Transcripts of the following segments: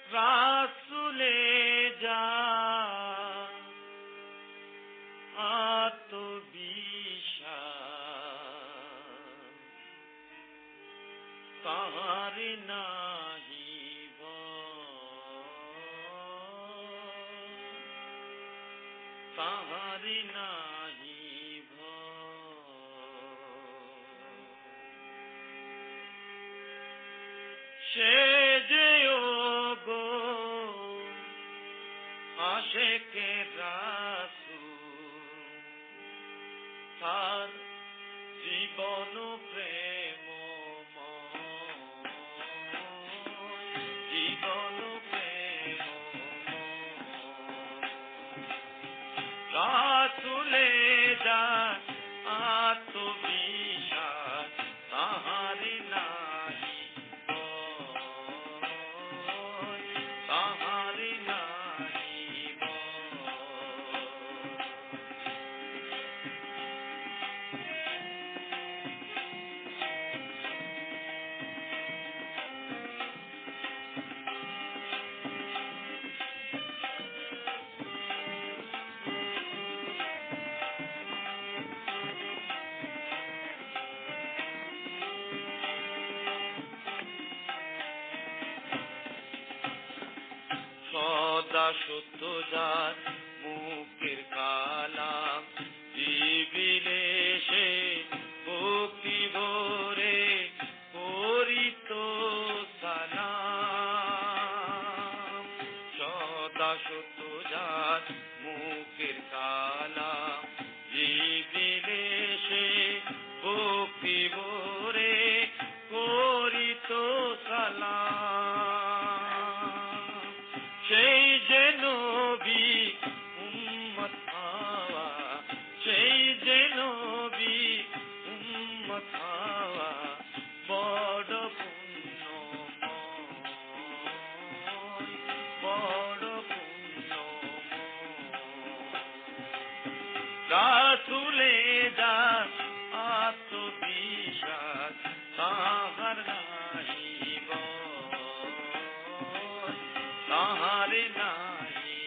রাসূলে যা আত্মবিশ্বাস তাহার নাহি তাহার নাহি সে যে গো আশিকে রাসূল তার জীবন প্রেম জীবন প্রেম রাসূলে যা আত্মবিশ্বাস তাহার নাহি তাহার নাহি সদা সত্য যার মুখের কালাম জিবরিলে সে ভক্তি ভরে করিত সালাম সদা সত্য যার মুখের কালাম জিবরিলে সে ভক্তি ভরে করিত সালাম সেই যে নবী উম্মত হাওয়া সেই যে নবী উম্মত হাওয়া বড় পুণ্যময় বড় পুণ্যময় রাসূলে যা আত্মবিশ্বাস তাহার নাহি তাহার নাহি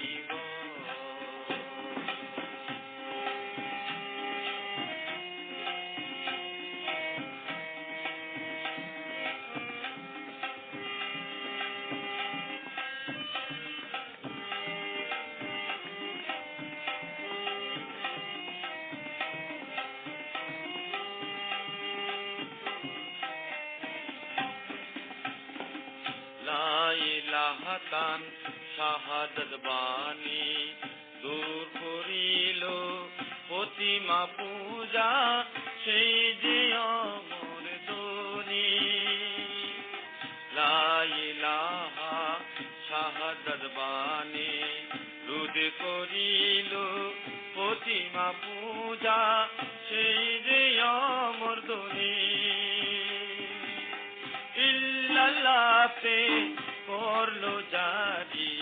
লা ইলাহা তান শাহাদাত বাণী দূর করিল প্রতিমা পূজা সেই যে অমর ধ্বনি লা ইলাহা শাহাদাত বাণী রোধ করিল প্রতিমা পূজা সেই যে অমর ধ্বনি ইল্লাল্লাহতে করলো জারি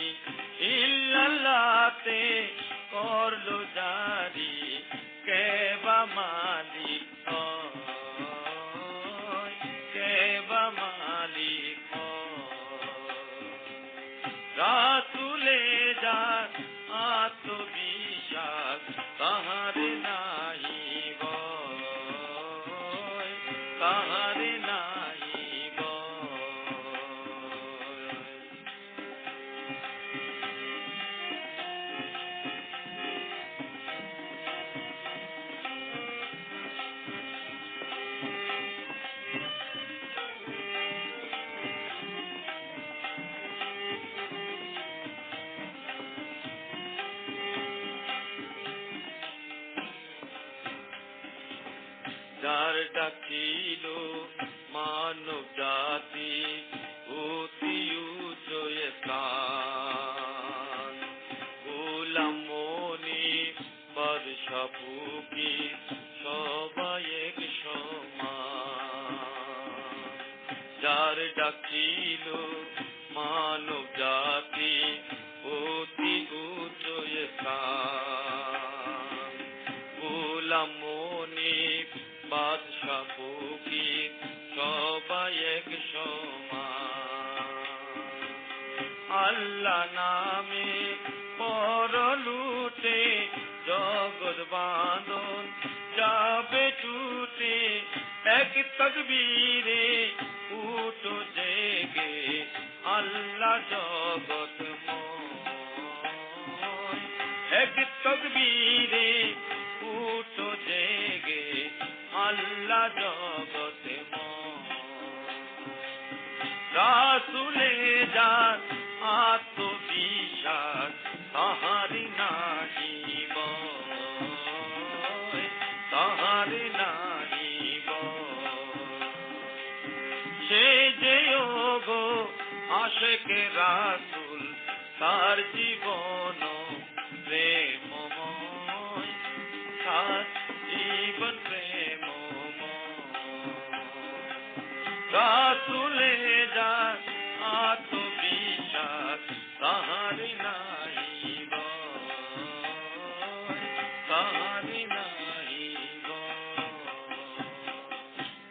ইল্লাল্লাহতে করলো জারি কেবা মালিক কেবা মালিক রাসূলে যার আত্মবিশ্বাস তাহার নাহি তাহার নাহি যার ডাকিল মানব জাতি অতি উচ্চ স্থান গোলাম মনি বাদশা ফকির সবাই এক সমান যার ডাকিল মানব জাতি অতি উচ্চ স্থান গোলাম মনি বাদশা ফকির সবাই এক সমান আল্লাহ নামে পরলুটে জগৎ বাঁধন যাবে টুটে এক তকবীরে উঠো জেগে আল্লাহ জগৎময় এক তকবীরে উঠো জেগে আল্লাহ জগৎময় রাসূলে যার আত্মবিশ্বাস তাহারি নাহি বয় তাহারি নাহি বয় সে যে গো আশিকে রাসূল তার জীবন প্রেম